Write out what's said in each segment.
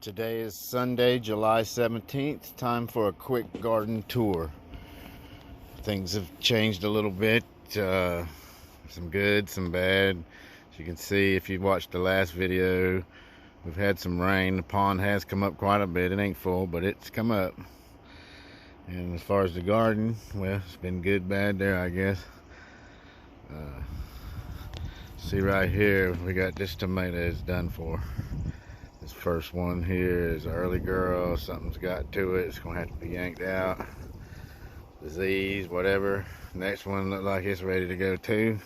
Today is Sunday, July 17th. Time for a quick garden tour. Things have changed a little bit. Some good, some bad. As you can see, if you watched the last video, we've had some rain. The pond has come up quite a bit. It ain't full, but it's come up. And as far as the garden, well, it's been good, bad there, I guess. See right here, we got this tomato is done for. This first one here is an early girl. Something's got to it. It's gonna have to be yanked out. Disease, whatever. Next one look like it's ready to go too.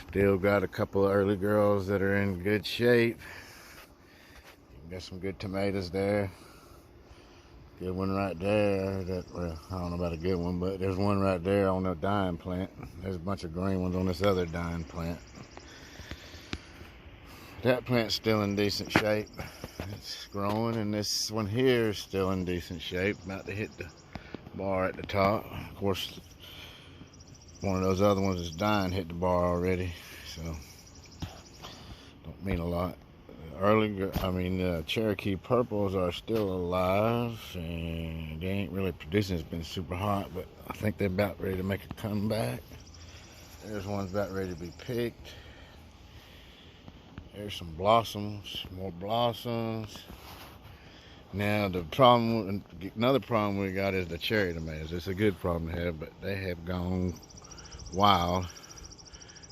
Still got a couple of early girls that are in good shape. Got some good tomatoes there. Good one right there. Well, I don't know about a good one, but there's one right there on the dying plant. There's a bunch of green ones on this other dying plant. That plant's still in decent shape. It's growing, and this one here is still in decent shape. About to hit the bar at the top. Of course, one of those other ones is dying, hit the bar already, so don't mean a lot. Cherokee purples are still alive, and they ain't really producing. It's been super hot, but I think they're about ready to make a comeback. There's one's about ready to be picked. There's some blossoms, more blossoms. Now another problem we got is the cherry tomatoes. It's a good problem to have, but they have gone wild.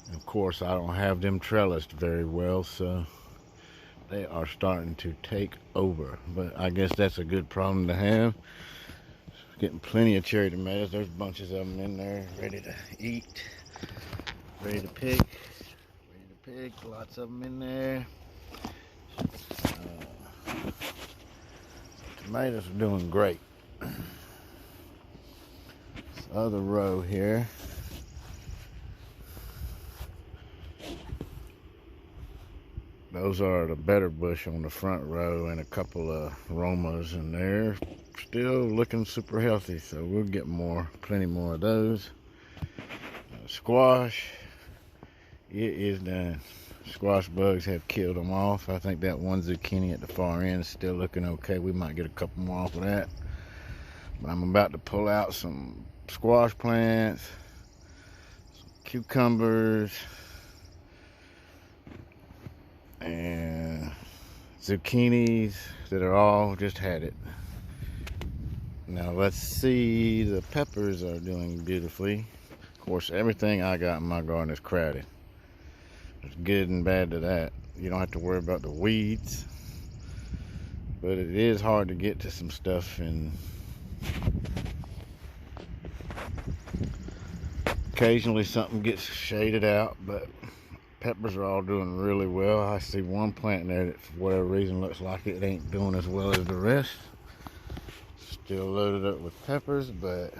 And of course, I don't have them trellised very well, so they are starting to take over. But I guess that's a good problem to have. Getting plenty of cherry tomatoes. There's bunches of them in there ready to eat, ready to pick. Lots of them in there. Tomatoes are doing great. This other row here. Those are the better bush on the front row and a couple of Romas, and they're still looking super healthy, so we'll get plenty more of those. Squash. It is done. Squash bugs have killed them off. I think that one zucchini at the far end is still looking okay. We might get a couple more off of that. But I'm about to pull out some squash plants, some cucumbers, and zucchinis that are all just had it. Now let's see, the peppers are doing beautifully. Of course, everything I got in my garden is crowded. There's good and bad to that. You don't have to worry about the weeds, but it is hard to get to some stuff, and occasionally something gets shaded out, but peppers are all doing really well. I see one plant in there that for whatever reason looks like it ain't doing as well as the rest. Still loaded up with peppers, but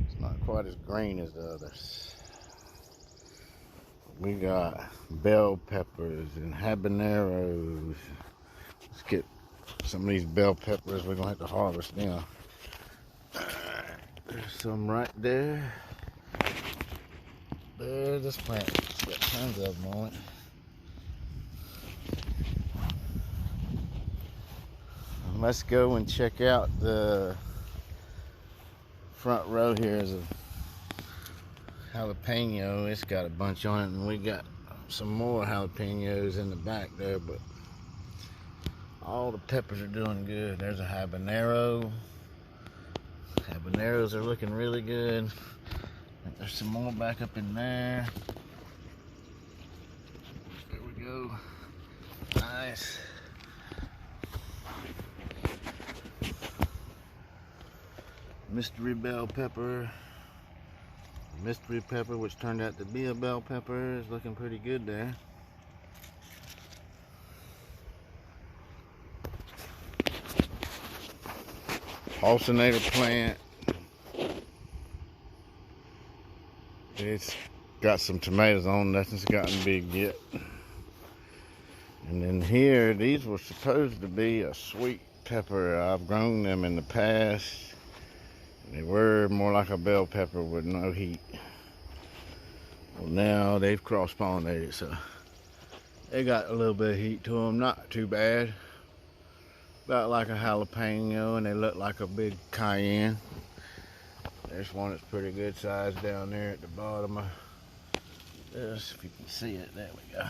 it's not quite as green as the others. We got bell peppers and habaneros. Let's get some of these bell peppers. We're gonna have to harvest now. There's some right there. There's this plant. It's got tons of them on it. Let's go and check out the front row here. Is a jalapeno. It's got a bunch on it, and we got some more jalapenos in the back there, but all the peppers are doing good. There's a habanero. Habaneros are looking really good. There's some more back up in there. There we go. Nice. Mystery bell pepper. Mystery pepper, which turned out to be a bell pepper, is looking pretty good there. Halcinator plant. It's got some tomatoes on, nothing's gotten big yet. And then here, these were supposed to be a sweet pepper. I've grown them in the past. They were more like a bell pepper with no heat. Well, now they've cross-pollinated, so They got a little bit of heat to them, not too bad. About like a jalapeno, and they look like a big cayenne. There's one that's pretty good size down there at the bottom of this, if you can see it. There we go.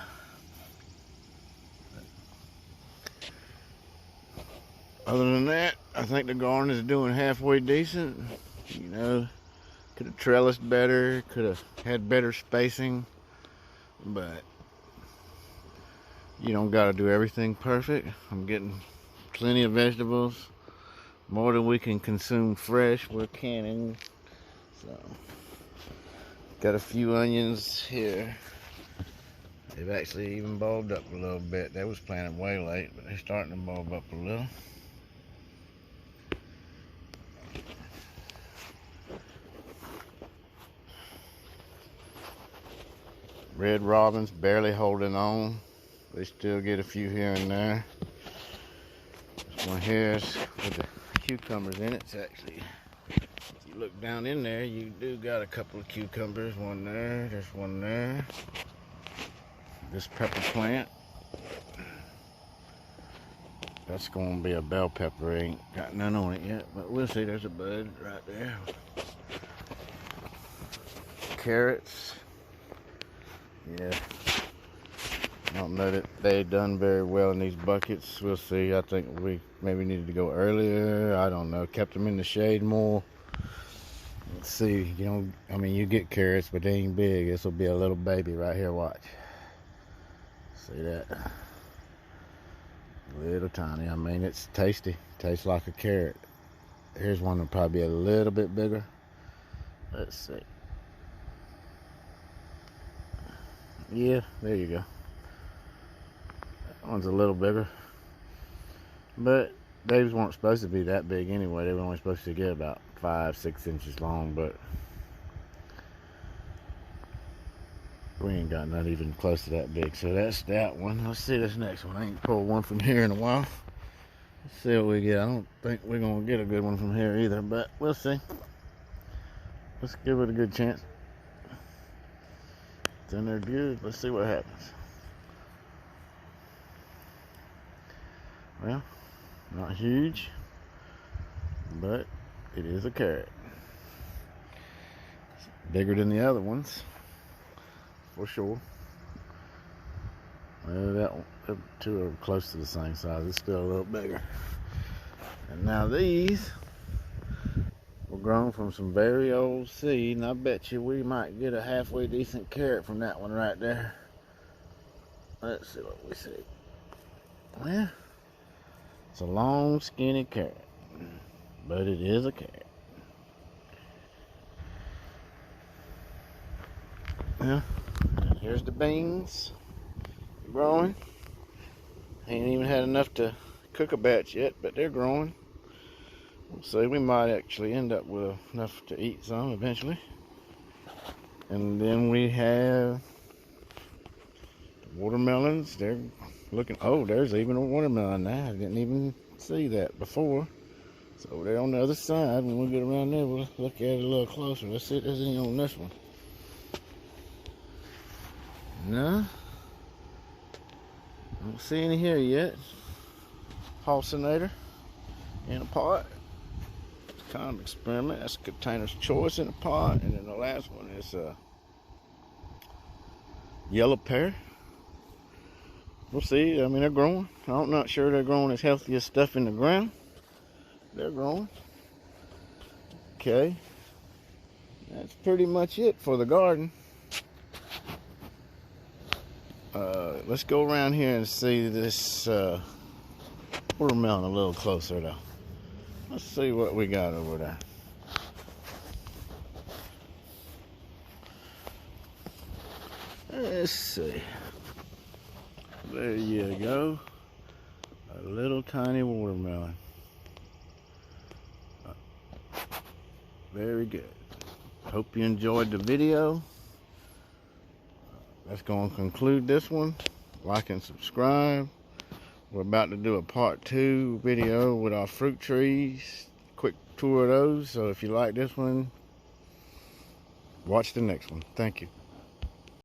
Other than that, I think the garden is doing halfway decent. You know, could have trellised better, could have had better spacing, but you don't got to do everything perfect. I'm getting plenty of vegetables, more than we can consume fresh. We're canning, so got a few onions here. They've actually even bulbed up a little bit. They was planted way late, but they're starting to bulb up a little. Red robins barely holding on. They still get a few here and there. This one here is with the cucumbers in it. It's actually, if you look down in there, you do got a couple of cucumbers. One there, there's one there. This pepper plant, that's going to be a bell pepper. Ain't got none on it yet, but we'll see. There's a bud right there. Carrots. Yeah, I don't know that they done very well in these buckets. We'll see. I think we maybe needed to go earlier. I don't know. Kept them in the shade more. Let's see. You know, I mean, you get carrots, but they ain't big. This will be a little baby right here. Watch. See that? Little tiny. I mean, it's tasty. Tastes like a carrot. Here's one that'll probably be a little bit bigger. Let's see. Yeah, there you go. That one's a little bigger, but they weren't supposed to be that big anyway. They were only supposed to get about 5-6 inches long, but we ain't got none even close to that big. So that's that one. Let's see this next one. I ain't pulled one from here in a while. Let's see what we get. I don't think we're gonna get a good one from here either, but we'll see. Let's give it a good chance. Then they're good. Let's see what happens. Well, not huge, but it is a carrot. It's bigger than the other ones, for sure. Well, that two are close to the same size. It's still a little bigger. And now these were grown from some very old seed, and I bet you we might get a halfway decent carrot from that one right there. Let's see what we see. Well, it's a long, skinny carrot, but it is a carrot. Well, here's the beans growing. Ain't even had enough to cook a batch yet, but they're growing. We'll see. We might actually end up with enough to eat some eventually. And then we have watermelons. They're looking, oh, there's even a watermelon now. I didn't even see that before. So they're on the other side. When we get around there, we'll look at it a little closer. Let's see if there's any on this one. No. Don't see any here yet. Halcinator in a pot. It's kind of experiment. That's a container's choice in a pot. And then the last one is a yellow pear. We'll see. I mean, they're growing. I'm not sure they're growing as healthy as stuff in the ground. They're growing. Okay. That's pretty much it for the garden. Let's go around here and see this watermelon a little closer though. Let's see what we got over there. Let's see. There you go. A little tiny watermelon. Very good. Hope you enjoyed the video. That's going to conclude this one. Like and subscribe. We're about to do a part 2 video with our fruit trees. Quick tour of those. So if you like this one, watch the next one. Thank you.